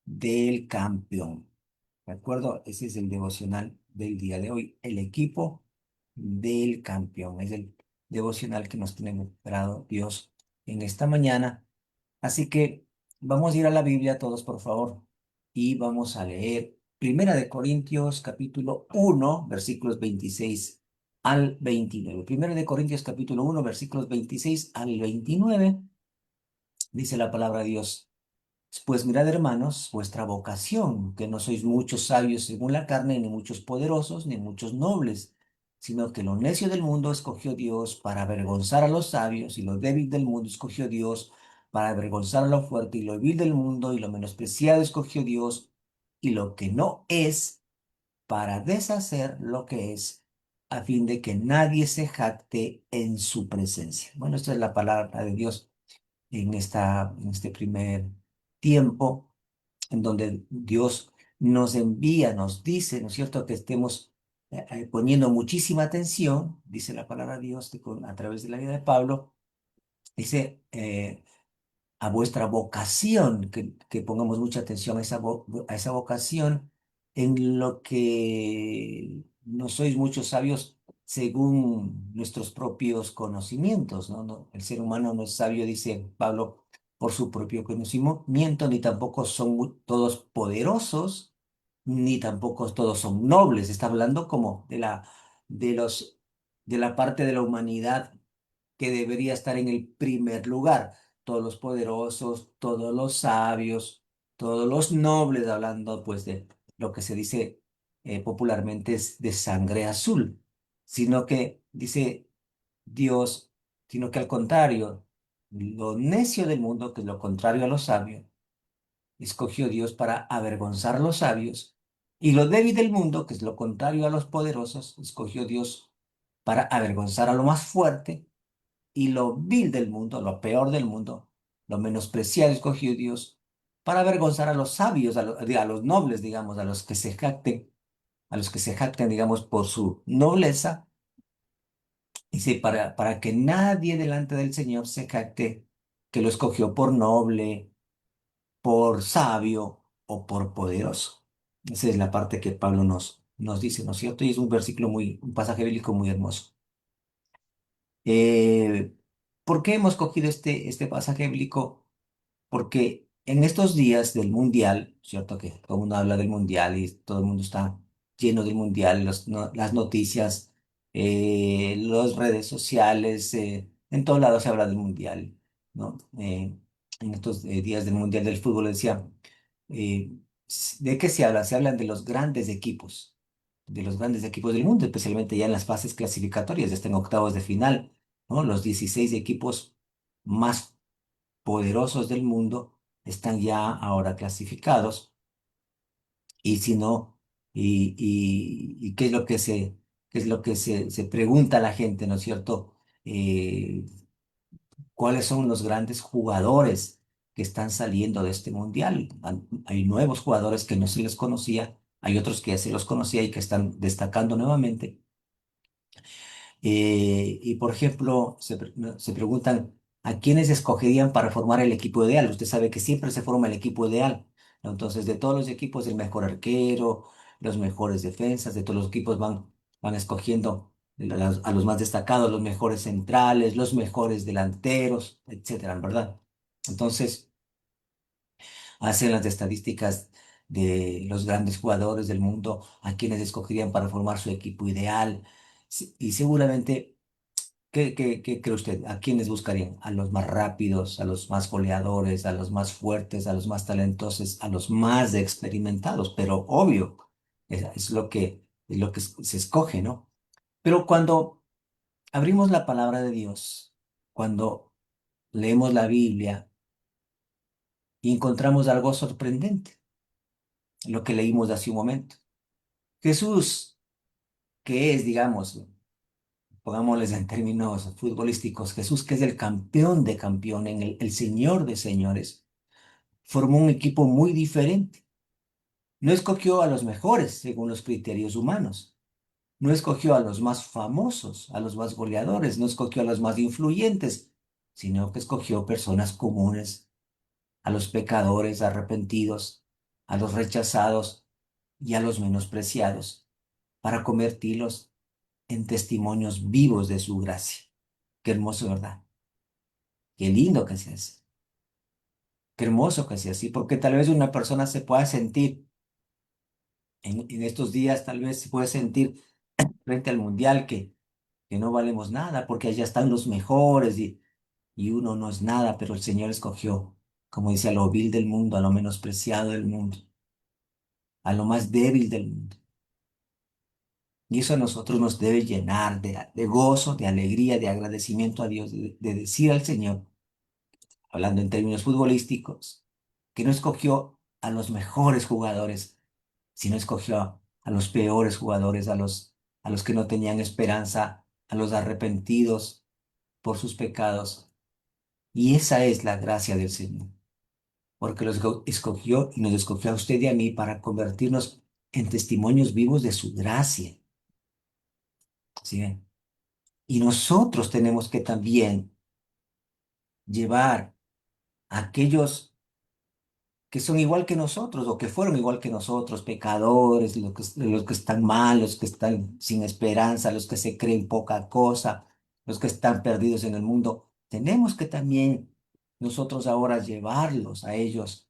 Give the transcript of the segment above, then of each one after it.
del campeón. ¿De acuerdo? Ese es el devocional del día de hoy. El equipo del campeón. Es el devocional que nos tiene preparado Dios en esta mañana. Así que vamos a ir a la Biblia todos, por favor, y vamos a leer Primera de Corintios, capítulo 1, versículos 26 al 29. Primera de Corintios, capítulo 1, versículos 26 al 29. Dice la palabra de Dios. Pues mirad, hermanos, vuestra vocación, que no sois muchos sabios según la carne, ni muchos poderosos, ni muchos nobles, sino que lo necio del mundo escogió Dios para avergonzar a los sabios, y lo débil del mundo escogió Dios para avergonzar a lo fuerte, y lo vil del mundo y lo menospreciado escogió Dios, y lo que no es, para deshacer lo que es, a fin de que nadie se jacte en su presencia. Bueno, esta es la palabra de Dios en este primer tiempo, en donde Dios nos envía, nos dice, ¿no es cierto?, que estemos poniendo muchísima atención, dice la palabra de Dios a través de la vida de Pablo, dice, a vuestra vocación, que pongamos mucha atención a a esa vocación, en lo que no sois muchos sabios según nuestros propios conocimientos, ¿no? El ser humano no es sabio, dice Pablo, por su propio conocimiento, ni tampoco son todos poderosos, ni tampoco todos son nobles. Está hablando como de los, de la parte de la humanidad que debería estar en el primer lugar. Todos los poderosos, todos los sabios, todos los nobles, hablando pues de lo que se dice popularmente es de sangre azul, sino que dice Dios, sino que al contrario, lo necio del mundo, que es lo contrario a los sabios, escogió Dios para avergonzar a los sabios, y lo débil del mundo, que es lo contrario a los poderosos, escogió Dios para avergonzar a lo más fuerte, y lo vil del mundo, lo peor del mundo, lo menospreciado escogió Dios para avergonzar a los sabios, a los nobles, digamos, a los que se jacten, digamos, por su nobleza, y sí, para que nadie delante del Señor se jacte que lo escogió por noble, por sabio o por poderoso. Esa es la parte que Pablo nos dice, ¿no es cierto? Y es un versículo un pasaje bíblico muy hermoso. Eh, ¿Por qué hemos cogido este pasaje bíblico? Porque en estos días del mundial, ¿cierto? Que todo el mundo habla del mundial y todo el mundo está lleno del mundial, las noticias, las redes sociales, en todos lados se habla del mundial, ¿no? En estos días del mundial del fútbol decía, eh, ¿de qué se habla? Se hablan de los grandes equipos del mundo, especialmente ya en las fases clasificatorias, ya están en octavos de final, ¿no? Los 16 equipos más poderosos del mundo están ya ahora clasificados. Y si no, y qué es lo que qué es lo que se pregunta a la gente, ¿no es cierto? ¿Cuáles son los grandes jugadores que están saliendo de este mundial? Hay nuevos jugadores que no se les conocía, hay otros que ya se los conocía y que están destacando nuevamente. Y por ejemplo, no, se preguntan a quiénes escogerían para formar el equipo ideal. Usted sabe que siempre se forma el equipo ideal, ¿no? Entonces, de todos los equipos, el mejor arquero, los mejores defensas, de todos los equipos van escogiendo a los más destacados, los mejores centrales, los mejores delanteros, etcétera, ¿verdad? Entonces, hacen las estadísticas de los grandes jugadores del mundo, a quienes escogerían para formar su equipo ideal. Y seguramente ¿qué cree usted? ¿A quiénes buscarían? ¿A los más rápidos, a los más goleadores, a los más fuertes, a los más talentosos, a los más experimentados? Pero obvio, es lo que se escoge, ¿no? Pero cuando abrimos la palabra de Dios, cuando leemos la Biblia y encontramos algo sorprendente, lo que leímos hace un momento. Jesús, que es, digamos, pongámosles en términos futbolísticos, Jesús, que es el campeón de campeones, el señor de señores, formó un equipo muy diferente. No escogió a los mejores según los criterios humanos. No escogió a los más famosos, a los más goleadores, no escogió a los más influyentes, sino que escogió personas comunes, a los pecadores arrepentidos, a los rechazados y a los menospreciados, para convertirlos en testimonios vivos de su gracia. Qué hermoso, ¿verdad? Qué lindo que sea así. Qué hermoso que sea así, porque tal vez una persona se pueda sentir, en estos días tal vez se puede sentir frente al mundial que no valemos nada, porque allá están los mejores y uno no es nada, pero el Señor escogió, como dice, a lo vil del mundo, a lo menospreciado del mundo, a lo más débil del mundo. Y eso a nosotros nos debe llenar de gozo, de alegría, de agradecimiento a Dios, de decir al Señor, hablando en términos futbolísticos, que no escogió a los mejores jugadores, sino escogió a los peores jugadores, a los que no tenían esperanza, a los arrepentidos por sus pecados. Y esa es la gracia del Señor, porque los escogió y nos escogió a usted y a mí para convertirnos en testimonios vivos de su gracia. ¿Sí ven? Y nosotros tenemos que también llevar a aquellos que son igual que nosotros o que fueron igual que nosotros, pecadores, los que están mal, los que están sin esperanza, los que se creen poca cosa, los que están perdidos en el mundo. Tenemos que también nosotros ahora llevarlos a ellos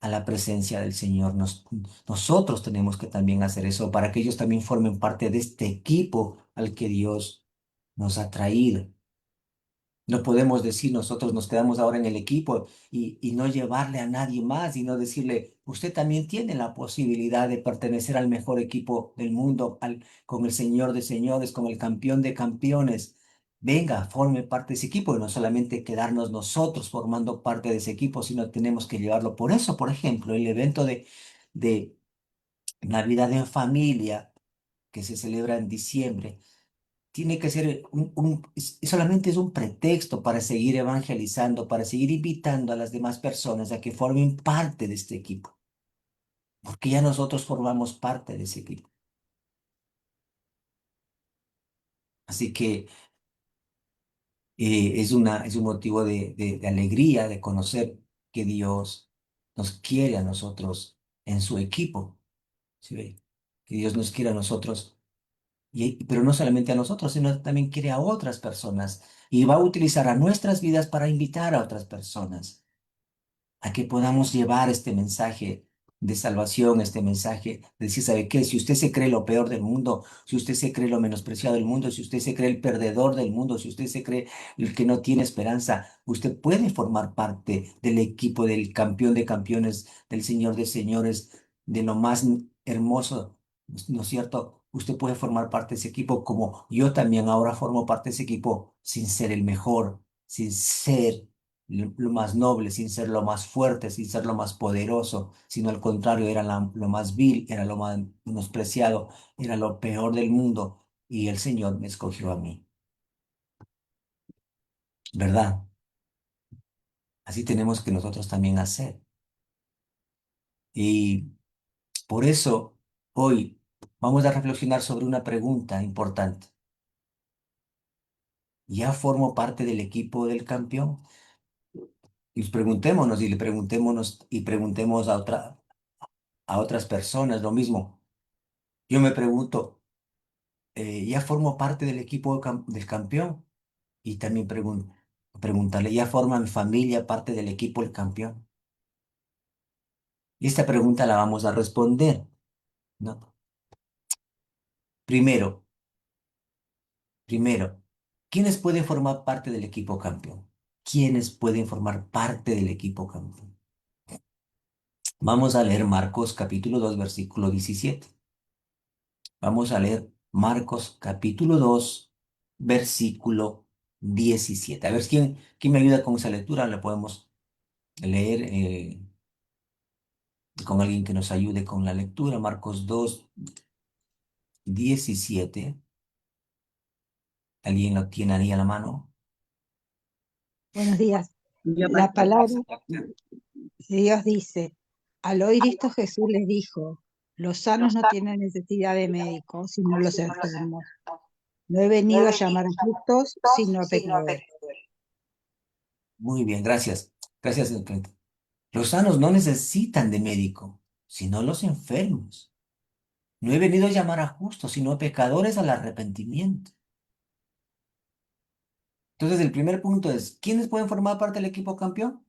a la presencia del Señor. Nosotros tenemos que también hacer eso para que ellos también formen parte de este equipo al que Dios nos ha traído. No podemos decir nosotros nos quedamos ahora en el equipo y no llevarle a nadie más y no decirle, usted también tiene la posibilidad de pertenecer al mejor equipo del mundo, con el Señor de señores, con el campeón de campeones. Venga, forme parte de ese equipo y no solamente quedarnos nosotros formando parte de ese equipo, sino tenemos que llevarlo. Por eso, por ejemplo, el evento de Navidad en familia que se celebra en diciembre tiene que ser solamente es un pretexto para seguir evangelizando, para seguir invitando a las demás personas a que formen parte de este equipo, porque ya nosotros formamos parte de ese equipo. Así que es un motivo de alegría de conocer que Dios nos quiere a nosotros en su equipo, ¿sí ve? Que Dios nos quiere a nosotros, pero no solamente a nosotros, sino también quiere a otras personas y va a utilizar a nuestras vidas para invitar a otras personas a que podamos llevar este mensaje de salvación, este mensaje de decir, ¿sabe qué? Si usted se cree lo peor del mundo, si usted se cree lo menospreciado del mundo, si usted se cree el perdedor del mundo, si usted se cree el que no tiene esperanza, usted puede formar parte del equipo del campeón de campeones, del señor de señores, de lo más hermoso, ¿no es cierto? Usted puede formar parte de ese equipo como yo también ahora formo parte de ese equipo sin ser el mejor, sin ser lo más noble, sin ser lo más fuerte, sin ser lo más poderoso, sino al contrario, era lo más vil, era lo más menospreciado, era lo peor del mundo, y el Señor me escogió a mí, ¿verdad? Así tenemos que nosotros también hacer. Y por eso hoy vamos a reflexionar sobre una pregunta importante. ¿Ya formo parte del equipo del campeón? Y preguntémonos y le preguntémonos y preguntemos a otras personas lo mismo. Yo me pregunto, ya formo parte del equipo del campeón y también preguntarle, ¿ya forma mi familia parte del equipo del campeón? Y esta pregunta la vamos a responder, ¿no? Primero, primero, ¿quiénes pueden formar parte del equipo campeón? ¿Quiénes pueden formar parte del equipo campeón? Vamos a leer Marcos capítulo 2 versículo 17. Vamos a leer Marcos capítulo 2 versículo 17. A ver, ¿quién me ayuda con esa lectura? La podemos leer con alguien que nos ayude con la lectura. Marcos 2 17. ¿Alguien lo tiene ahí a la mano? Buenos días. Yo La pastor. palabra de Dios dice, al oír esto Jesús les dijo, los sanos no tienen necesidad de médicos, sino los enfermos. No he venido a llamar a justos, sino a pecadores. Muy bien, gracias. Gracias, Los sanos no necesitan de médico, sino los enfermos. No he venido a llamar a justos, sino a pecadores al arrepentimiento. Entonces, el primer punto es, ¿quiénes pueden formar parte del equipo campeón?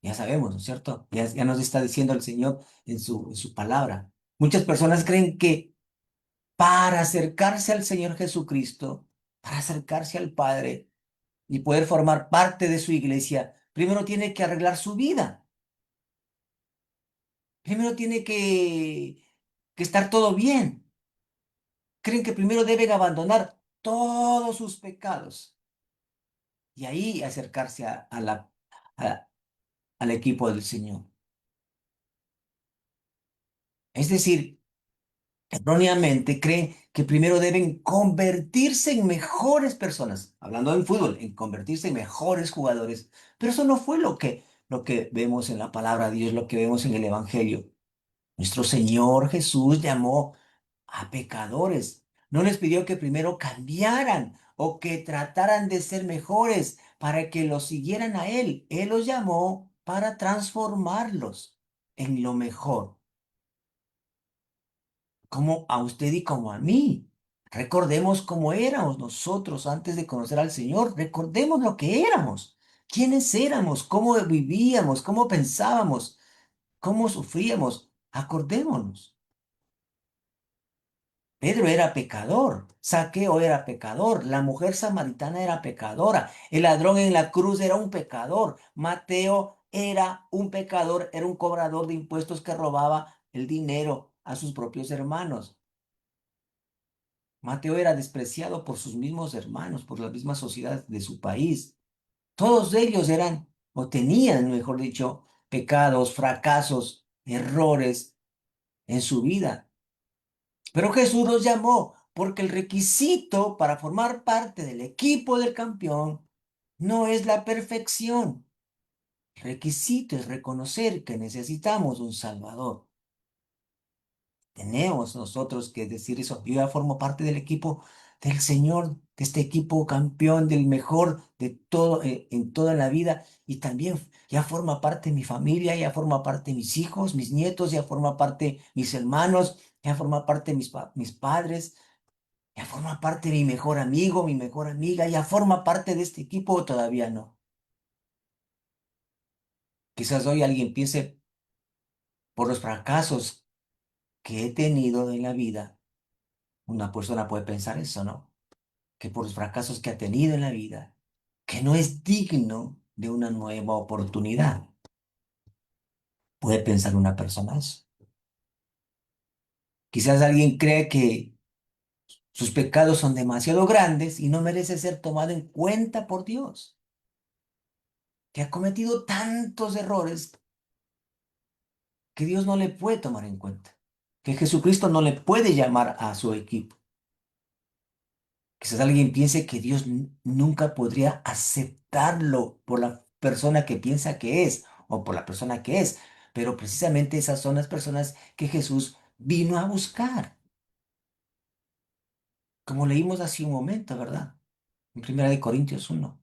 Ya sabemos, ¿no es cierto? Ya nos está diciendo el Señor en su palabra. Muchas personas creen que para acercarse al Señor Jesucristo, para acercarse al Padre y poder formar parte de su iglesia, primero tiene que arreglar su vida. Primero tiene que estar todo bien. Creen que primero deben abandonar todos sus pecados y ahí acercarse a- al equipo del Señor. Es decir, erróneamente creen que primero deben convertirse en mejores personas, hablando del fútbol, en convertirse en mejores jugadores, pero eso no fue lo que vemos en la palabra de Dios, lo que vemos en el Evangelio. Nuestro Señor Jesús llamó a pecadores, no les pidió que primero cambiaran o que trataran de ser mejores para que los siguieran a Él. Él los llamó para transformarlos en lo mejor, como a usted y como a mí. Recordemos cómo éramos nosotros antes de conocer al Señor. Recordemos lo que éramos, quiénes éramos, cómo vivíamos, cómo pensábamos, cómo sufríamos. Acordémonos. Pedro era pecador, Zaqueo era pecador, la mujer samaritana era pecadora, el ladrón en la cruz era un pecador, Mateo era un pecador, era un cobrador de impuestos que robaba el dinero a sus propios hermanos. Mateo era despreciado por sus mismos hermanos, por la misma sociedad de su país. Todos ellos eran, o tenían, mejor dicho, pecados, fracasos, errores en su vida. Pero Jesús los llamó porque el requisito para formar parte del equipo del campeón no es la perfección. El requisito es reconocer que necesitamos un Salvador. Tenemos nosotros que decir eso. Yo ya formo parte del equipo del Señor, de este equipo campeón, del mejor de todo, en toda la vida. Y también ya forma parte mi familia, ya forma parte mis hijos, mis nietos, ya forma parte mis hermanos, ya forma parte mis padres. Ya forma parte mi mejor amigo, mi mejor amiga, ya forma parte de este equipo o todavía no. Quizás hoy alguien piense por los fracasos que he tenido en la vida. Una persona puede pensar eso, ¿no? Que por los fracasos que ha tenido en la vida, que no es digno de una nueva oportunidad. Puede pensar una persona eso. Quizás alguien cree que sus pecados son demasiado grandes y no merece ser tomado en cuenta por Dios, que ha cometido tantos errores que Dios no le puede tomar en cuenta, que Jesucristo no le puede llamar a su equipo. Quizás alguien piense que Dios nunca podría aceptarlo por la persona que piensa que es o por la persona que es, pero precisamente esas son las personas que Jesús vino a buscar, como leímos hace un momento, ¿verdad? En 1 Corintios 1.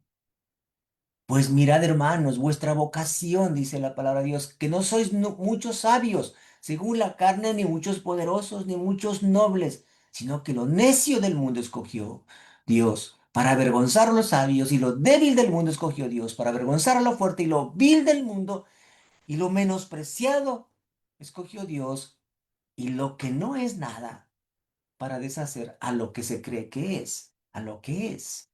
Pues mirad, hermanos, vuestra vocación, dice la palabra de Dios, que no sois muchos sabios, según la carne, ni muchos poderosos, ni muchos nobles, sino que lo necio del mundo escogió Dios para avergonzar a los sabios, y lo débil del mundo escogió Dios para avergonzar a lo fuerte, y lo vil del mundo, y lo menospreciado escogió Dios, y lo que no es nada, para deshacer a lo que se cree que es, a lo que es.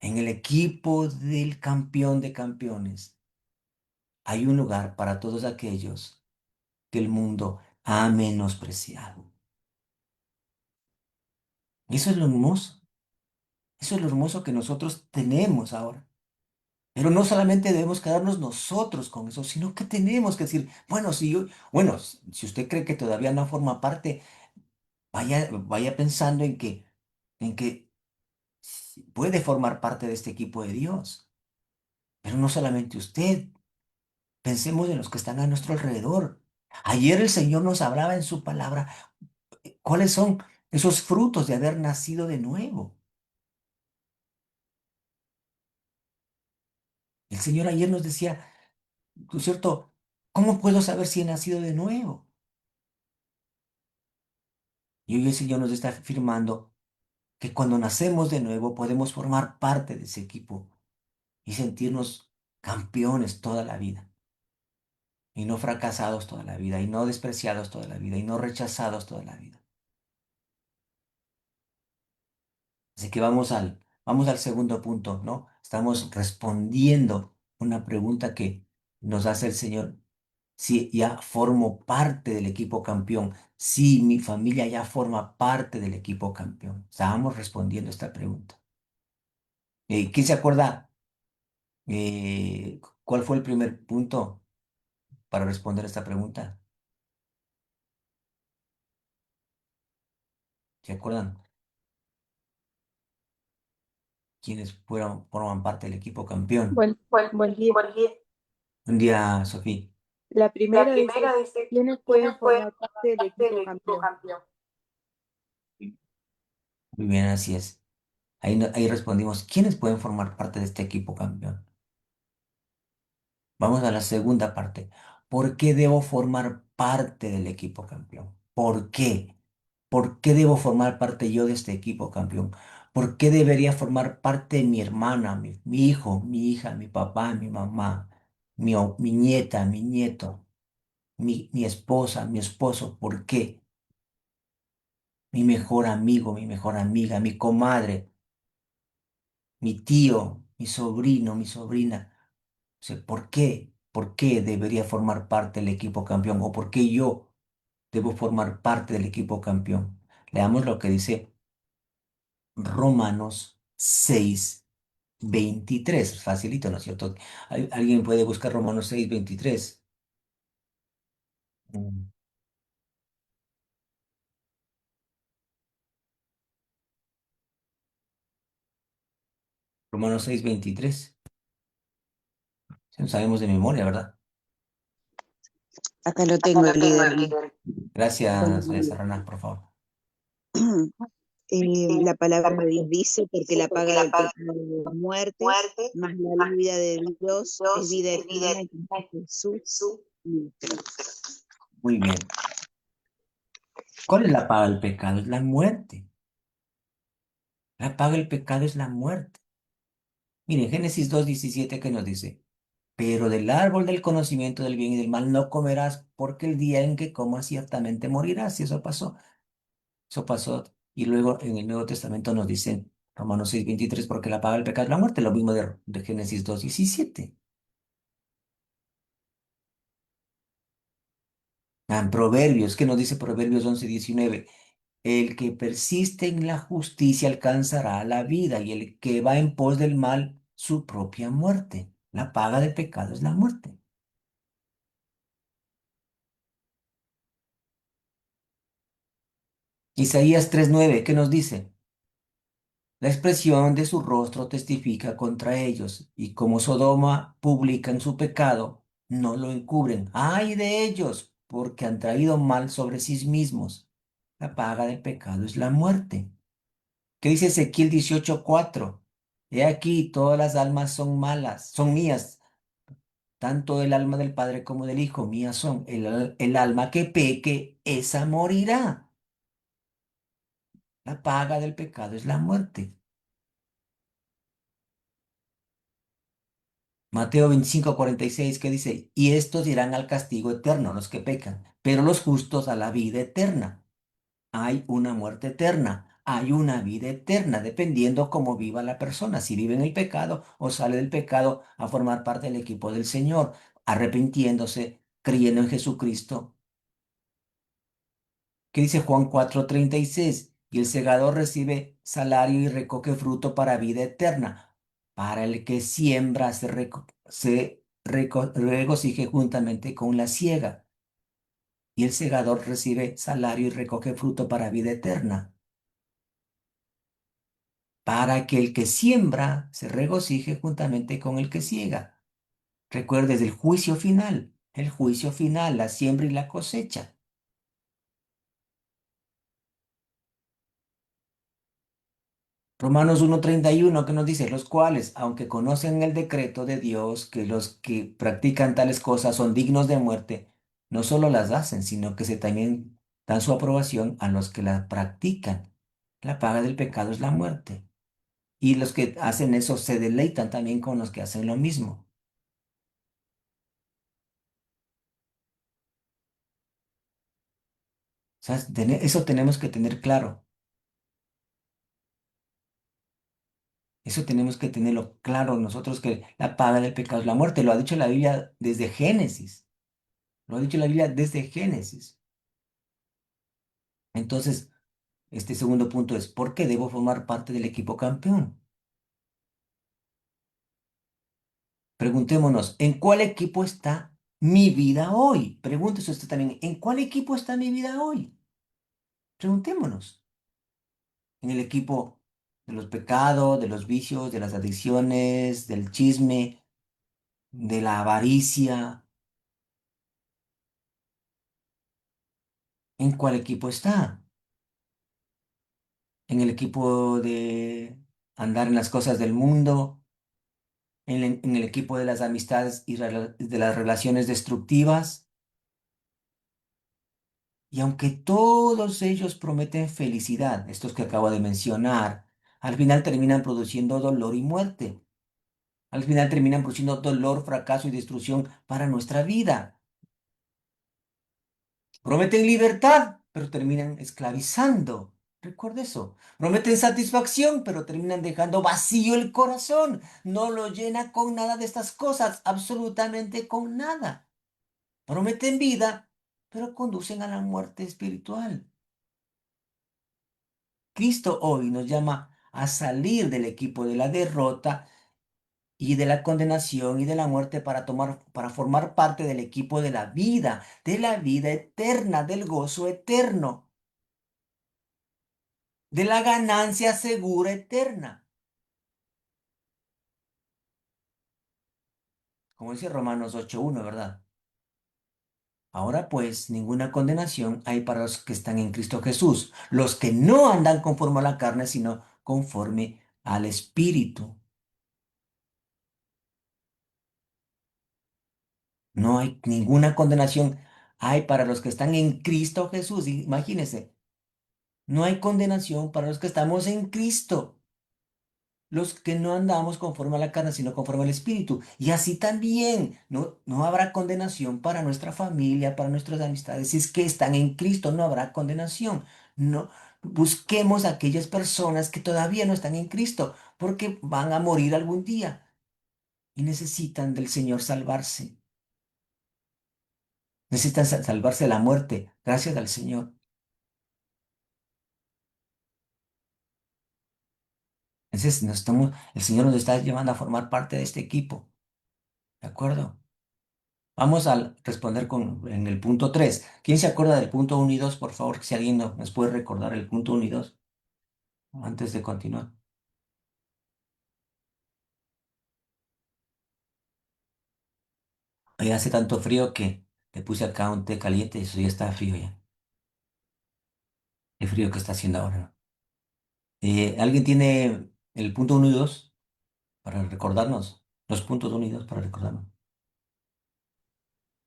En el equipo del campeón de campeones hay un lugar para todos aquellos que el mundo ha menospreciado. Y eso es lo hermoso. Eso es lo hermoso que nosotros tenemos ahora. Pero no solamente debemos quedarnos nosotros con eso, sino que tenemos que decir, bueno, si usted cree que todavía no forma parte, vaya pensando en que puede formar parte de este equipo de Dios. Pero no solamente usted. Pensemos en los que están a nuestro alrededor. Ayer el Señor nos hablaba en su palabra cuáles son esos frutos de haber nacido de nuevo. El Señor ayer nos decía, ¿no es cierto? ¿Cómo puedo saber si he nacido de nuevo? Y hoy el Señor nos está afirmando que cuando nacemos de nuevo podemos formar parte de ese equipo y sentirnos campeones toda la vida, y no fracasados toda la vida, y no despreciados toda la vida, y no rechazados toda la vida. Así que vamos al segundo punto, ¿no? Estamos respondiendo una pregunta que nos hace el Señor. Si ya formo parte del equipo campeón, si mi familia ya forma parte del equipo campeón. Estábamos respondiendo esta pregunta. ¿Quién se acuerda cuál fue el primer punto para responder esta pregunta? ¿Se acuerdan quiénes forman parte del equipo campeón? Buen, buen día. Un día, Sofía. La primera dice, ¿quiénes pueden formar parte del equipo campeón? Muy bien, así es. Ahí, ahí respondimos, ¿quiénes pueden formar parte de este equipo campeón? Vamos a la segunda parte. ¿Por qué debo formar parte del equipo campeón? ¿Por qué? ¿Por qué debo formar parte yo de este equipo campeón? ¿Por qué debería formar parte mi hermana, mi hijo, mi hija, mi papá, mi mamá, mi nieta, mi nieto, mi esposa, mi esposo? ¿Por qué? Mi mejor amigo, mi mejor amiga, mi comadre, mi tío, mi sobrino, mi sobrina. O sea, ¿por qué? ¿Por qué debería formar parte del equipo campeón? ¿O por qué yo debo formar parte del equipo campeón? Leamos lo que dice Romanos 6:23. Facilito, ¿no es cierto? ¿Alguien puede buscar Romanos 6:23? Mm, Romanos 6:23. Si no sabemos de memoria, ¿verdad? Acá lo tengo, líder. Gracias, Bueno, María Serrana, por favor. la palabra de Dios dice, porque la paga del pecado es la muerte, más la vida de Dios es vida eterna en Cristo Jesús. Nuestro. Muy bien. ¿Cuál es la paga del pecado? Es la muerte. La paga del pecado es la muerte. Miren, Génesis 2:17 que nos dice, pero del árbol del conocimiento del bien y del mal no comerás, porque el día en que comas ciertamente morirás. Y eso pasó. Eso pasó. Y luego en el Nuevo Testamento nos dicen, Romanos 6:23, porque la paga del pecado es la muerte. Lo mismo de Génesis 2:17. En Proverbios, ¿qué nos dice Proverbios 11:19? El que persiste en la justicia alcanzará la vida, y el que va en pos del mal, su propia muerte. La paga del pecado es la muerte. Isaías 3:9, ¿qué nos dice? La expresión de su rostro testifica contra ellos, y como Sodoma publican su pecado, no lo encubren. ¡Ay de ellos! Porque han traído mal sobre sí mismos. La paga del pecado es la muerte. ¿Qué dice Ezequiel 18:4? He aquí, todas las almas son malas, son mías, tanto el alma del Padre como del Hijo, mías son. El alma que peque, esa morirá. La paga del pecado es la muerte. Mateo 25:46, que dice, y estos irán al castigo eterno, los que pecan, pero los justos a la vida eterna. Hay una muerte eterna, hay una vida eterna, dependiendo cómo viva la persona, si vive en el pecado o sale del pecado a formar parte del equipo del Señor, arrepintiéndose, creyendo en Jesucristo. ¿Qué dice Juan 4:36? Y el segador recibe salario y recoge fruto para vida eterna. Para el que siembra se regocije juntamente con la siega. Y el segador recibe salario y recoge fruto para vida eterna. Para que el que siembra se regocije juntamente con el que siega. Recuerdes el juicio final, la siembra y la cosecha. Romanos 1:31 que nos dice, los cuales, aunque conocen el decreto de Dios, que los que practican tales cosas son dignos de muerte, no solo las hacen, sino que se también dan su aprobación a los que las practican. La paga del pecado es la muerte. Y los que hacen eso se deleitan también con los que hacen lo mismo. O sea, eso tenemos que tener claro. Eso tenemos que tenerlo claro nosotros que la paga del pecado es la muerte. Lo ha dicho la Biblia desde Génesis. Lo ha dicho la Biblia desde Génesis. Entonces, este segundo punto es, ¿por qué debo formar parte del equipo campeón? Preguntémonos, ¿en cuál equipo está mi vida hoy? Pregúntese usted también, ¿en cuál equipo está mi vida hoy? Preguntémonos. ¿En el equipo de los pecados, de los vicios, de las adicciones, del chisme, de la avaricia? ¿En cuál equipo está? ¿En el equipo de andar en las cosas del mundo? ¿En el equipo de las amistades y de las relaciones destructivas? Y aunque todos ellos prometen felicidad, estos que acabo de mencionar, al final terminan produciendo dolor y muerte. Al final terminan produciendo dolor, fracaso y destrucción para nuestra vida. Prometen libertad, pero terminan esclavizando. Recuerda eso. Prometen satisfacción, pero terminan dejando vacío el corazón. No lo llena con nada de estas cosas, absolutamente con nada. Prometen vida, pero conducen a la muerte espiritual. Cristo hoy nos llama a salir del equipo de la derrota y de la condenación y de la muerte para formar parte del equipo de la vida eterna, del gozo eterno, de la ganancia segura eterna. Como dice Romanos 8:1, ¿verdad? Ahora pues, ninguna condenación hay para los que están en Cristo Jesús, los que no andan conforme a la carne, sino conforme al Espíritu. No hay ninguna condenación hay para los que están en Cristo Jesús. Imagínense, no hay condenación para los que estamos en Cristo, los que no andamos conforme a la carne, sino conforme al Espíritu. Y así también no habrá condenación para nuestra familia, para nuestras amistades. Si es que están en Cristo, no habrá condenación. No busquemos a aquellas personas que todavía no están en Cristo, porque van a morir algún día y necesitan del Señor salvarse. Necesitan salvarse de la muerte, gracias al Señor. Entonces, el Señor nos está llevando a formar parte de este equipo. ¿De acuerdo? Vamos a responder en el punto 3. ¿Quién se acuerda del punto 1 y 2? Por favor, si alguien nos puede recordar el punto 1 y 2 antes de continuar. Hoy hace tanto frío que le puse acá un té caliente y eso ya está frío ya. El frío que está haciendo ahora, ¿no? ¿Alguien tiene el punto 1 y 2 para recordarnos? Los puntos 1 y 2 para recordarnos.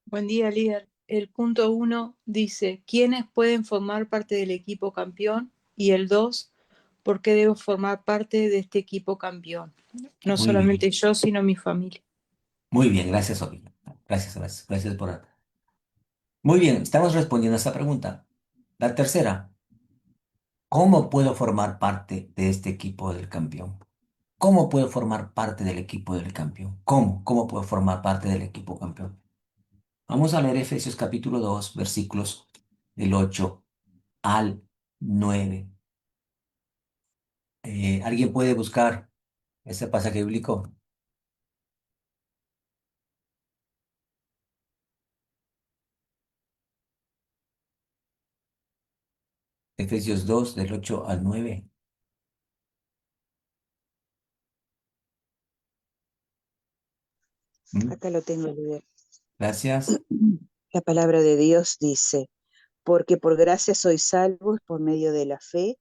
Buen día, líder. El punto 1 dice, ¿quiénes pueden formar parte del equipo campeón? Y el 2, ¿por qué debo formar parte de este equipo campeón? No Muy bien. solamente yo, sino mi familia. Muy bien, gracias, Obi. Gracias por... Muy bien, estamos respondiendo a esta pregunta. La tercera, ¿cómo puedo formar parte de este equipo del campeón? ¿Cómo puedo formar parte del equipo del campeón? ¿Cómo? ¿Cómo puedo formar parte del equipo campeón? Vamos a leer Efesios capítulo 2, versículos del 8 al 9. ¿Alguien puede buscar ese pasaje bíblico? Efesios 2, del 8 al 9. ¿Mm? Acá lo tengo, líder. Gracias. La palabra de Dios dice, porque por gracia sois salvos por medio de la fe,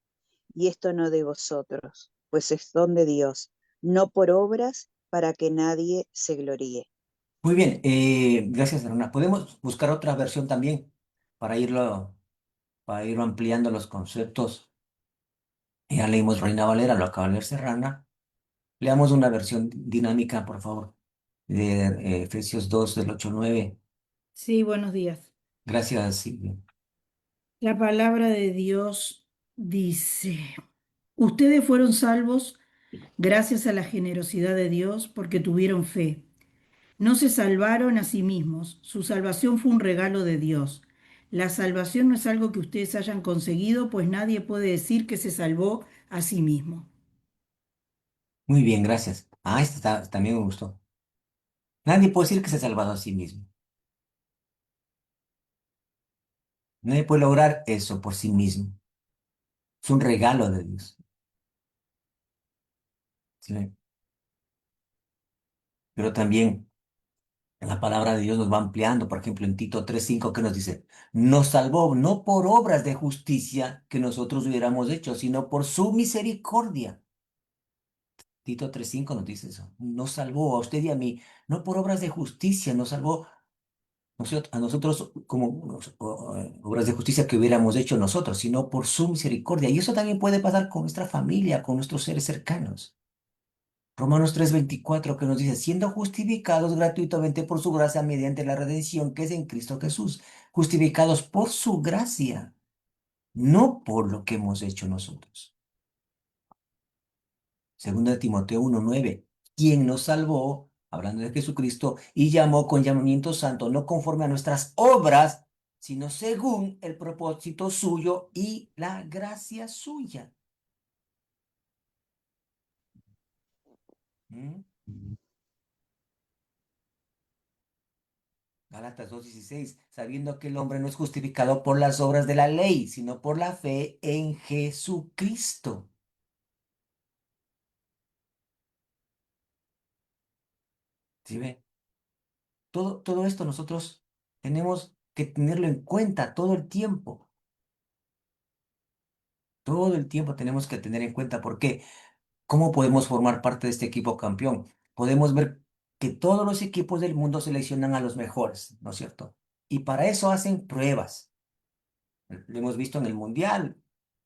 y esto no de vosotros. pues son de Dios, no por obras para que nadie se gloríe. Muy bien, gracias, Ana. Podemos buscar otra versión también para irlo ampliando los conceptos. Ya leímos Reina Valera, lo acaba de leer Serrana. Leamos una versión dinámica, por favor, de Efesios 2, del 8 al 9. Sí, buenos días. Gracias, Silvia. La palabra de Dios dice, ustedes fueron salvos gracias a la generosidad de Dios porque tuvieron fe. No se salvaron a sí mismos, su salvación fue un regalo de Dios. La salvación no es algo que ustedes hayan conseguido, pues nadie puede decir que se salvó a sí mismo. Muy bien, gracias. También me gustó. Nadie puede decir que se ha salvado a sí mismo. Nadie puede lograr eso por sí mismo. Es un regalo de Dios. ¿Sí? Pero también la palabra de Dios nos va ampliando. Por ejemplo, en Tito 3:5, que nos dice, nos salvó no por obras de justicia que nosotros hubiéramos hecho, sino por su misericordia. Tito 3:5 nos dice eso. Nos salvó a usted y a mí, no por obras de justicia, nos salvó a nosotros como obras de justicia que hubiéramos hecho nosotros, sino por su misericordia. Y eso también puede pasar con nuestra familia, con nuestros seres cercanos. Romanos 3:24, que nos dice, siendo justificados gratuitamente por su gracia mediante la redención que es en Cristo Jesús, justificados por su gracia, no por lo que hemos hecho nosotros. Segunda de Timoteo 1:9, quien nos salvó, hablando de Jesucristo, y llamó con llamamiento santo, no conforme a nuestras obras, sino según el propósito suyo y la gracia suya. ¿Mm? Gálatas 2:16, sabiendo que el hombre no es justificado por las obras de la ley, sino por la fe en Jesucristo. ¿Sí ve? Todo esto nosotros tenemos que tenerlo en cuenta todo el tiempo. Todo el tiempo tenemos que tener en cuenta por qué. ¿Cómo podemos formar parte de este equipo campeón? Podemos ver que todos los equipos del mundo seleccionan a los mejores, ¿no es cierto? Y para eso hacen pruebas. Lo hemos visto en el Mundial.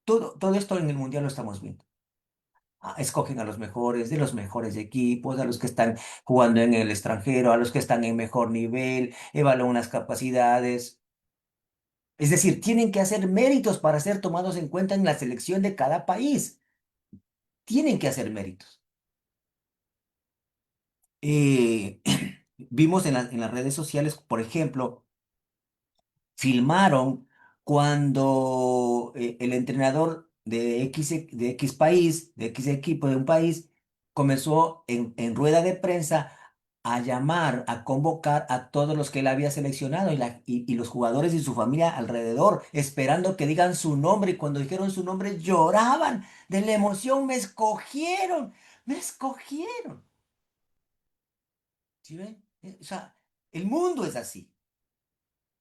Todo esto en el Mundial lo estamos viendo. Escogen a los mejores, de los mejores equipos, a los que están jugando en el extranjero, a los que están en mejor nivel, evalúan las capacidades. Es decir, tienen que hacer méritos para ser tomados en cuenta en la selección de cada país. Tienen que hacer méritos. Eh, vimos en las redes sociales, por ejemplo, filmaron cuando el entrenador de X país, de X equipo de un país, comenzó en rueda de prensa a llamar, a convocar a todos los que él había seleccionado y los jugadores y su familia alrededor, esperando que digan su nombre. Y cuando dijeron su nombre, lloraban de la emoción. Me escogieron, me escogieron. ¿Sí ven? O sea, el mundo es así.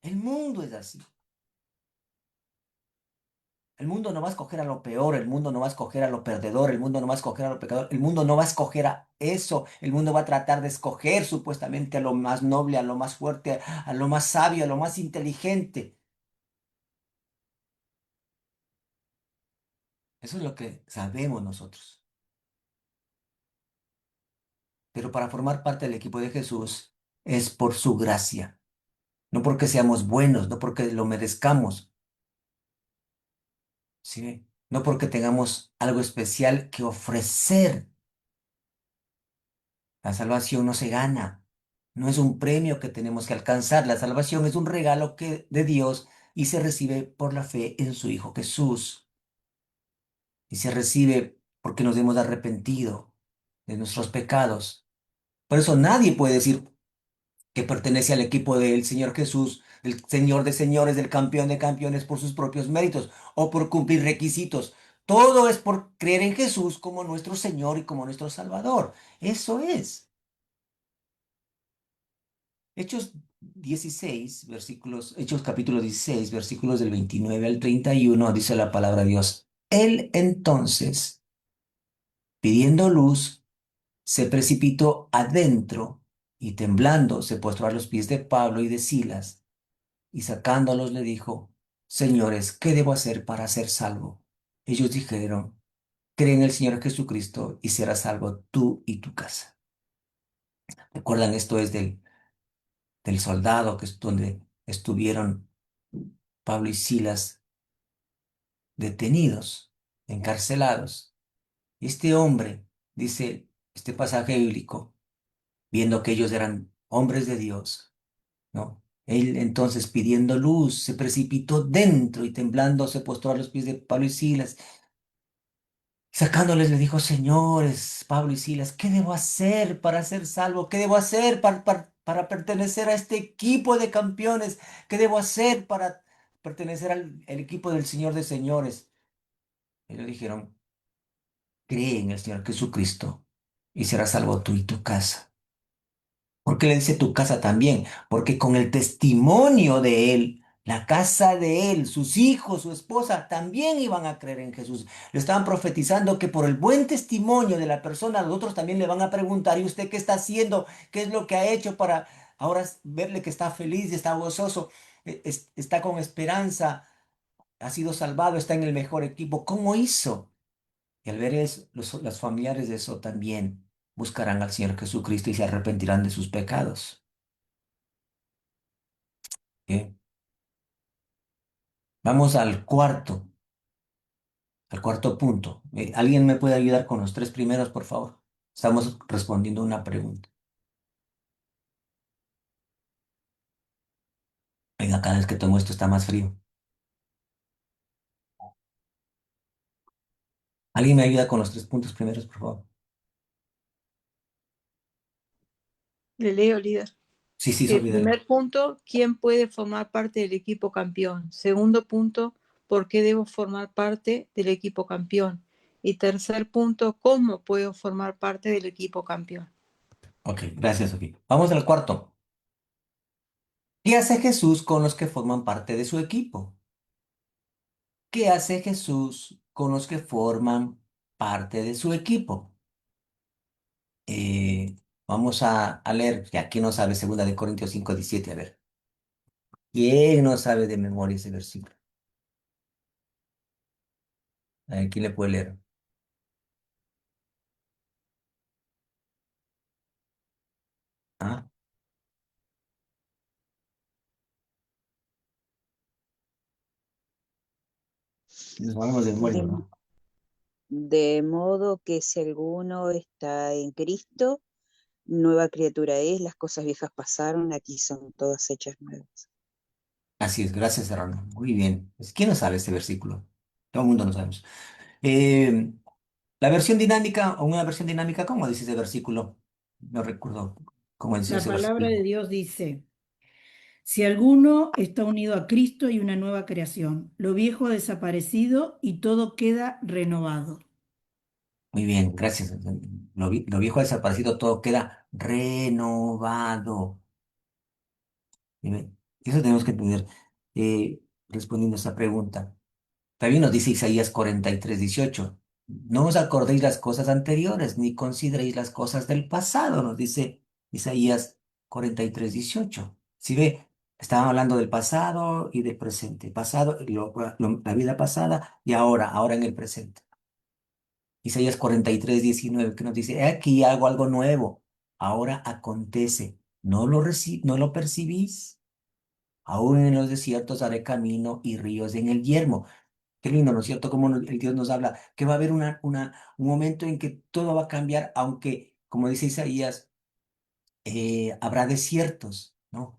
El mundo es así. El mundo no va a escoger a lo peor, el mundo no va a escoger a lo perdedor, el mundo no va a escoger a lo pecador, el mundo no va a escoger a eso, el mundo va a tratar de escoger supuestamente a lo más noble, a lo más fuerte, a lo más sabio, a lo más inteligente. Eso es lo que sabemos nosotros. Pero para formar parte del equipo de Jesús es por su gracia, no porque seamos buenos, no porque lo merezcamos, ¿sí? No porque tengamos algo especial que ofrecer. La salvación no se gana, no es un premio que tenemos que alcanzar. La salvación es un regalo de Dios y se recibe por la fe en su Hijo Jesús. Y se recibe porque nos hemos arrepentido de nuestros pecados. Por eso nadie puede decir que pertenece al equipo del Señor Jesús, del Señor de señores, del campeón de campeones por sus propios méritos o por cumplir requisitos. Todo es por creer en Jesús como nuestro Señor y como nuestro Salvador. Eso es. Hechos capítulo 16, versículos del 29 al 31, dice la palabra de Dios. Él entonces, pidiendo luz, se precipitó adentro y temblando se postró a los pies de Pablo y de Silas y sacándolos le dijo, Señores, ¿qué debo hacer para ser salvo? Ellos dijeron, cree en el Señor Jesucristo y serás salvo tú y tu casa. Recuerdan, esto es del soldado, que es donde estuvieron Pablo y Silas detenidos, encarcelados. Y este hombre, dice este pasaje bíblico, viendo que ellos eran hombres de Dios, ¿no? Él entonces pidiendo luz se precipitó dentro y temblando se postró a los pies de Pablo y Silas. Sacándoles le dijo, señores, Pablo y Silas, ¿qué debo hacer para ser salvo? ¿Qué debo hacer para pertenecer a este equipo de campeones? ¿Qué debo hacer para pertenecer al equipo del Señor de señores? Y le dijeron, cree en el Señor Jesucristo y serás salvo tú y tu casa. ¿Por qué le dice tu casa también? Porque con el testimonio de él, la casa de él, sus hijos, su esposa, también iban a creer en Jesús. Le estaban profetizando que por el buen testimonio de la persona, los otros también le van a preguntar, ¿y usted qué está haciendo? ¿Qué es lo que ha hecho para ahora verle que está feliz, está gozoso, está con esperanza, ha sido salvado, está en el mejor equipo? ¿Cómo hizo? Y al ver eso, los familiares de eso también buscarán al Señor Jesucristo y se arrepentirán de sus pecados. ¿Eh? Vamos al cuarto punto. ¿Alguien me puede ayudar con los tres primeros, por favor? Estamos respondiendo una pregunta. Venga, cada vez que tomo esto está más frío. ¿Alguien me ayuda con los tres puntos primeros, por favor? Le leo, líder. Sí, sí, olvídalo. Primer punto, ¿quién puede formar parte del equipo campeón? Segundo punto, ¿por qué debo formar parte del equipo campeón? Y tercer punto, ¿cómo puedo formar parte del equipo campeón? Ok, gracias, Sofía. Vamos al cuarto. ¿Qué hace Jesús con los que forman parte de su equipo? ¿Qué hace Jesús con los que forman parte de su equipo? Eh, vamos a leer, que aquí no sabe, 2 Corintios 5:17, a ver. ¿Quién no sabe de memoria ese versículo? A ver, ¿quién le puede leer? ¿Ah? Nos ponemos de memoria, De, ¿no? de modo que si alguno está en Cristo, nueva criatura es, las cosas viejas pasaron, aquí son todas hechas nuevas. Así es, gracias, hermano. Muy bien. Pues, ¿quién no sabe este versículo? Todo el mundo lo sabemos. Eh, la versión dinámica, o una versión dinámica, ¿cómo dice ese versículo? No recuerdo cómo dice La ese palabra de versículo. Dios dice, si alguno está unido a Cristo hay una nueva creación. Lo viejo ha desaparecido y todo queda renovado. Muy bien, gracias. Lo viejo ha desaparecido, todo queda renovado. Eso tenemos que entender, respondiendo a esa pregunta. También nos dice Isaías 43:18. No os acordéis las cosas anteriores, ni consideréis las cosas del pasado, nos dice Isaías 43:18. Si ve, estaban hablando del pasado y del presente. Pasado, la vida pasada y ahora en el presente. Isaías 43:19, que nos dice, "He aquí hago algo nuevo, ahora acontece. ¿No lo percibís? Aún en los desiertos haré camino y ríos en el yermo". Qué lindo, ¿no es cierto? Como el Dios nos habla, que va a haber un momento en que todo va a cambiar, aunque, como dice Isaías, habrá desiertos, ¿no?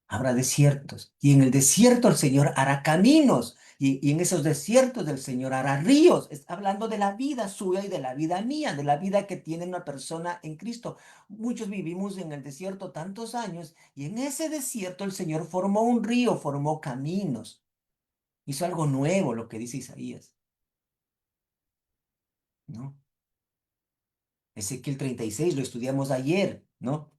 Habrá desiertos. Y en el desierto el Señor hará caminos. Y en esos desiertos el Señor hará ríos. Está hablando de la vida suya y de la vida mía, de la vida que tiene una persona en Cristo. Muchos vivimos en el desierto tantos años y en ese desierto el Señor formó un río, formó caminos. Hizo algo nuevo, lo que dice Isaías, ¿no? Ezequiel 36 lo estudiamos ayer, ¿no?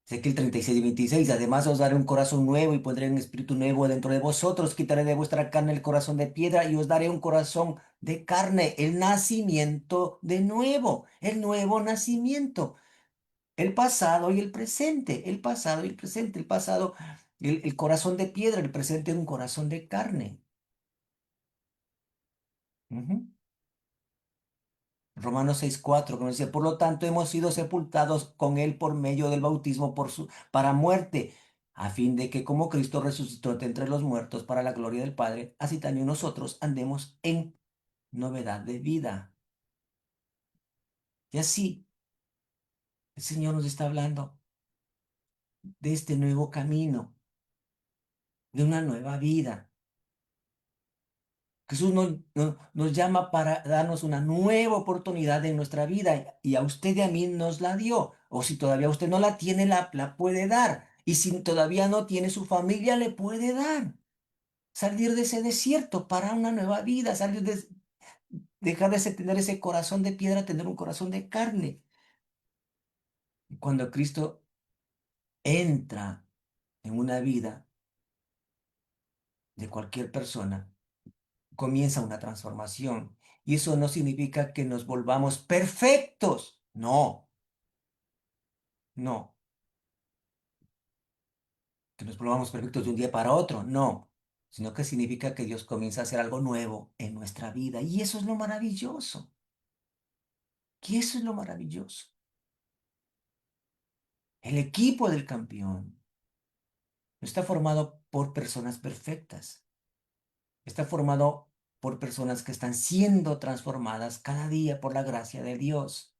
Ezequiel 36:26. Además os daré un corazón nuevo y pondré un espíritu nuevo dentro de vosotros. Quitaré de vuestra carne el corazón de piedra y os daré un corazón de carne. El nacimiento de nuevo, el nuevo nacimiento. El pasado y el presente, el pasado y el presente, el pasado, el corazón de piedra, el presente un corazón de carne. Ujú. Romanos 6:4, que nos dice, por lo tanto hemos sido sepultados con él por medio del bautismo para muerte, a fin de que como Cristo resucitó de entre los muertos para la gloria del Padre, así también nosotros andemos en novedad de vida. Y así el Señor nos está hablando de este nuevo camino, de una nueva vida. Jesús nos llama para darnos una nueva oportunidad en nuestra vida y a usted y a mí nos la dio. O si todavía usted no la tiene, la puede dar. Y si todavía no tiene su familia, le puede dar. Salir de ese desierto para una nueva vida, dejar de tener ese corazón de piedra, tener un corazón de carne. Y cuando Cristo entra en una vida de cualquier persona, comienza una transformación. Y eso no significa que nos volvamos perfectos. No, no. Que nos volvamos perfectos de un día para otro. No. Sino que significa que Dios comienza a hacer algo nuevo en nuestra vida. Y eso es lo maravilloso. Y eso es lo maravilloso. El equipo del campeón no está formado por personas perfectas. Está formado por personas que están siendo transformadas cada día por la gracia de Dios.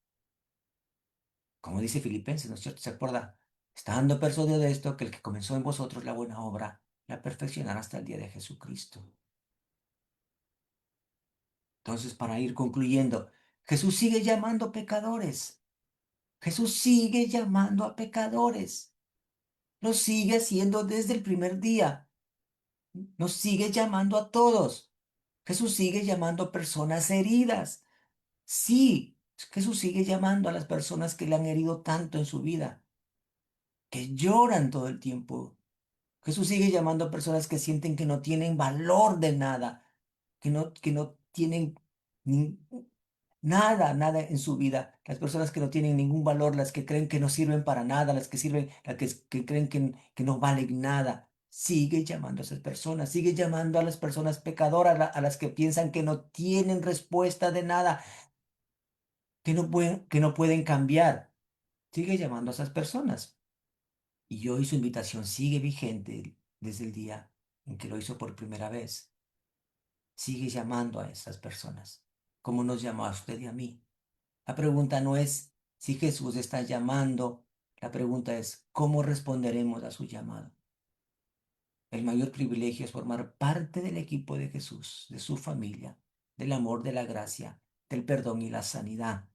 Como dice Filipenses, ¿no es cierto? ¿Se acuerda? Estando persuadido de esto, que el que comenzó en vosotros la buena obra, la perfeccionará hasta el día de Jesucristo. Entonces, para ir concluyendo, Jesús sigue llamando pecadores. Jesús sigue llamando a pecadores. Lo sigue haciendo desde el primer día. Nos sigue llamando a todos. Jesús sigue llamando a personas heridas. Sí, Jesús sigue llamando a las personas que le han herido tanto en su vida, que lloran todo el tiempo. Jesús sigue llamando a personas que sienten que no tienen valor de nada, que no tienen ni- nada en su vida. Las personas que no tienen ningún valor, las que creen que no sirven para nada, las que creen que no valen nada. Sigue llamando a esas personas, sigue llamando a las personas pecadoras, a las que piensan que no tienen respuesta de nada, que no pueden cambiar. Sigue llamando a esas personas. Y hoy su invitación sigue vigente desde el día en que lo hizo por primera vez. Sigue llamando a esas personas, como nos llamó a usted y a mí. La pregunta no es si Jesús está llamando, la pregunta es cómo responderemos a su llamado. El mayor privilegio es formar parte del equipo de Jesús, de su familia, del amor, de la gracia, del perdón y la sanidad,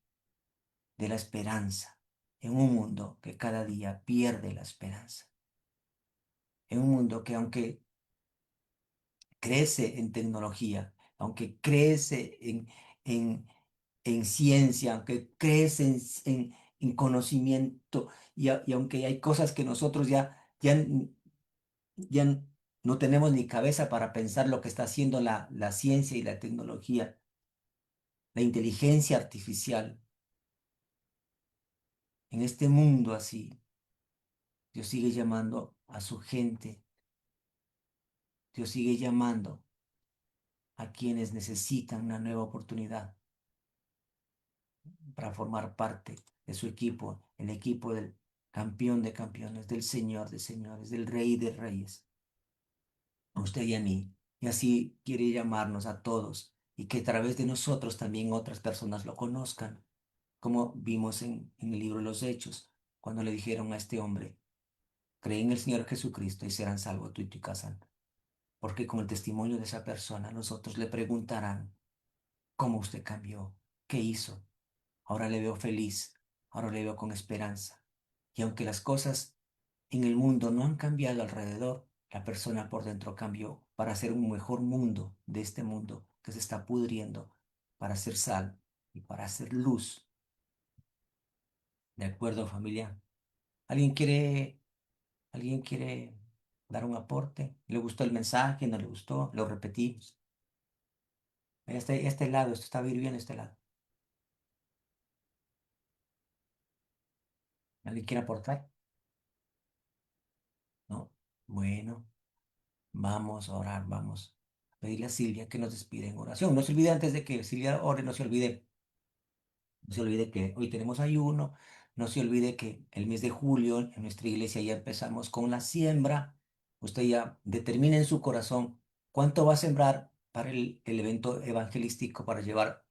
de la esperanza, en un mundo que cada día pierde la esperanza. En un mundo que aunque crece en tecnología, aunque crece en, en ciencia, aunque crece en conocimiento, y aunque hay cosas que nosotros ya no tenemos ni cabeza para pensar lo que está haciendo la ciencia y la tecnología, la inteligencia artificial, en este mundo así, Dios sigue llamando a su gente, Dios sigue llamando a quienes necesitan una nueva oportunidad para formar parte de su equipo, el equipo del campeón de campeones, del Señor de señores, del Rey de reyes, a usted y a mí. Y así quiere llamarnos a todos y que a través de nosotros también otras personas lo conozcan, como vimos en el libro de los Hechos, cuando le dijeron a este hombre, cree en el Señor Jesucristo y serán salvos tú y tu casa. Porque con el testimonio de esa persona, los otros le preguntarán, ¿cómo usted cambió? ¿Qué hizo? Ahora le veo feliz, ahora le veo con esperanza. Y aunque las cosas en el mundo no han cambiado alrededor, la persona por dentro cambió para hacer un mejor mundo de este mundo que se está pudriendo, para hacer sal y para hacer luz. ¿De acuerdo, familia? ¿Alguien quiere, alguien quiere dar un aporte? ¿Le gustó el mensaje? ¿No le gustó? Lo repetimos. Este lado, esto está bien este lado. ¿Alguien quiere aportar? ¿No? Bueno, vamos a orar, vamos a pedirle a Silvia que nos despida en oración. No se olvide antes de que Silvia ore, no se olvide que hoy tenemos ayuno, no se olvide que el mes de julio en nuestra iglesia ya empezamos con la siembra. Usted ya determine en su corazón cuánto va a sembrar para el evento evangelístico, para llevar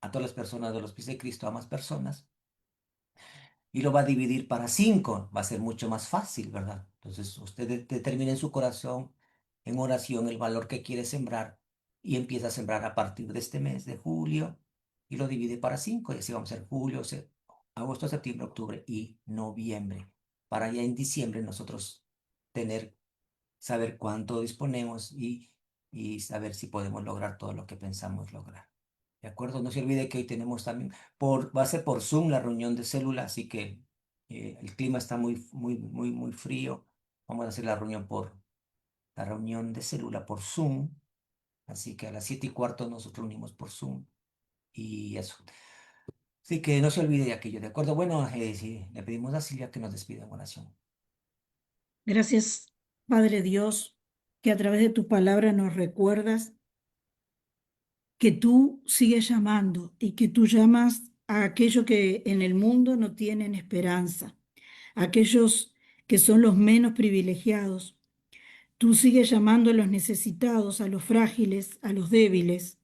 a todas las personas de los pies de Cristo a más personas. Y lo va a dividir para 5, va a ser mucho más fácil, ¿verdad? Entonces usted determina en su corazón, en oración, el valor que quiere sembrar y empieza a sembrar a partir de este mes de julio y lo divide para 5 y así vamos a hacer julio, agosto, septiembre, octubre y noviembre, para ya en diciembre nosotros saber cuánto disponemos y saber si podemos lograr todo lo que pensamos lograr. ¿De acuerdo? No se olvide que hoy tenemos también, va a ser por Zoom la reunión de célula, así que el clima está muy frío. Vamos a hacer la reunión de célula por Zoom, así que a las 7:15 nos reunimos por Zoom y eso. Así que no se olvide de aquello, ¿de acuerdo? Bueno, sí, le pedimos a Silvia que nos despida en oración. Gracias, Padre Dios, que a través de tu palabra nos recuerdas que tú sigues llamando y que tú llamas a aquellos que en el mundo no tienen esperanza, a aquellos que son los menos privilegiados. Tú sigues llamando a los necesitados, a los frágiles, a los débiles,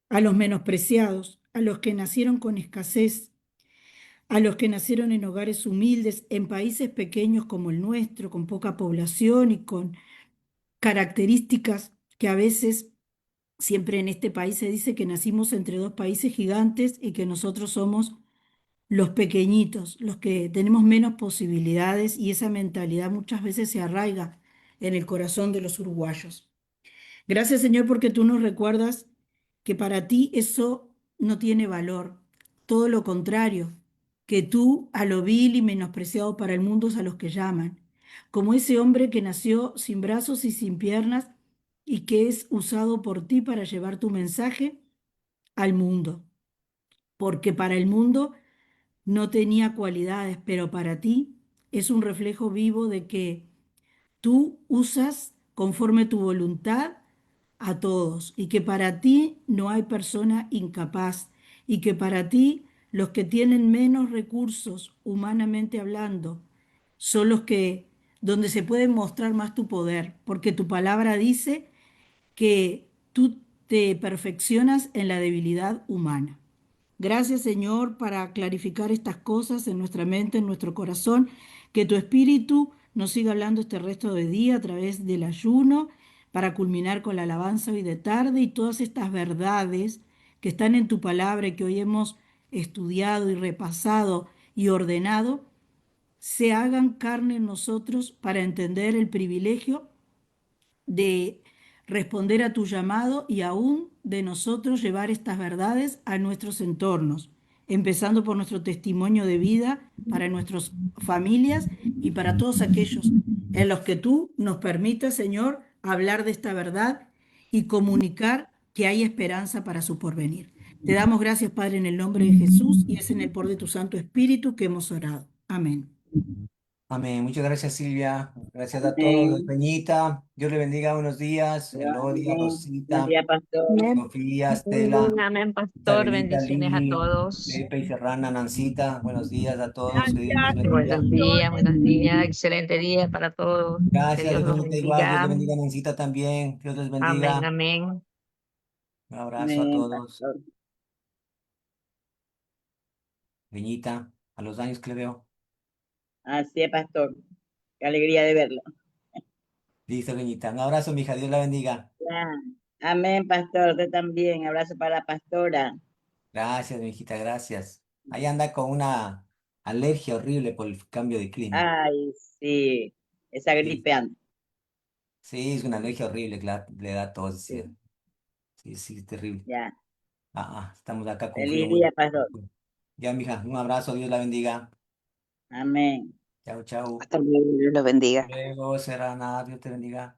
a los menospreciados, a los que nacieron con escasez, a los que nacieron en hogares humildes, en países pequeños como el nuestro, con poca población y con características que a veces, siempre en este país se dice que nacimos entre dos países gigantes y que nosotros somos los pequeñitos, los que tenemos menos posibilidades, y esa mentalidad muchas veces se arraiga en el corazón de los uruguayos. Gracias, Señor, porque tú nos recuerdas que para ti eso no tiene valor. Todo lo contrario, que tú a lo vil y menospreciado para el mundo es a los que llaman. Como ese hombre que nació sin brazos y sin piernas y que es usado por ti para llevar tu mensaje al mundo. Porque para el mundo no tenía cualidades, pero para ti es un reflejo vivo de que tú usas conforme tu voluntad a todos y que para ti no hay persona incapaz y que para ti los que tienen menos recursos humanamente hablando son los que donde se puede mostrar más tu poder, porque tu palabra dice que tú te perfeccionas en la debilidad humana. Gracias, Señor, para clarificar estas cosas en nuestra mente, en nuestro corazón, que tu Espíritu nos siga hablando este resto de día a través del ayuno, para culminar con la alabanza hoy de tarde y todas estas verdades que están en tu palabra y que hoy hemos estudiado y repasado y ordenado, se hagan carne en nosotros para entender el privilegio de responder a tu llamado y aún de nosotros llevar estas verdades a nuestros entornos, empezando por nuestro testimonio de vida para nuestras familias y para todos aquellos en los que tú nos permitas, Señor, hablar de esta verdad y comunicar que hay esperanza para su porvenir. Te damos gracias, Padre, en el nombre de Jesús, y es en el poder de tu Santo Espíritu que hemos orado. Amén. Amén. Muchas gracias, Silvia. Gracias a todos. Amén. Peñita, Dios le bendiga. Buenos días. Elodia, Amén. Buenos Rosita, días, pastor. Amén. Sofía, Estela, Amén, pastor. Isabelita, Bendiciones a Lili, todos. Pepe y Serrana, Nancita. Buenos días a todos. Que Dios los Gracias, bendiga. Buenos pastor. días, buenos días. Excelente día para todos. Que Gracias, Dios los Peñita, igual. Dios le bendiga. bendiga, Nancita también. Dios les Amén, bendiga. amén. Un abrazo a Amén, todos. pastor. Peñita, a los años que le veo. Así es, pastor. Qué alegría de verlo. Listo, Peñita. Un abrazo, mija. Dios la bendiga. Ya. Amén, pastor. Usted también. Abrazo para la pastora. Gracias, mijita, gracias. Ahí anda con una alergia horrible por el cambio de clima. Ay, sí. Esa Sí, gripe anda. sí, es una alergia horrible que le da tos, sí, Sí. sí, sí, es terrible. Ya. Estamos acá con frío Feliz muy. día, pastor. Ya, mija, un abrazo, Dios la bendiga. Amén. Chau, chau. Hasta luego, Dios los bendiga. Luego será nada, Dios te bendiga.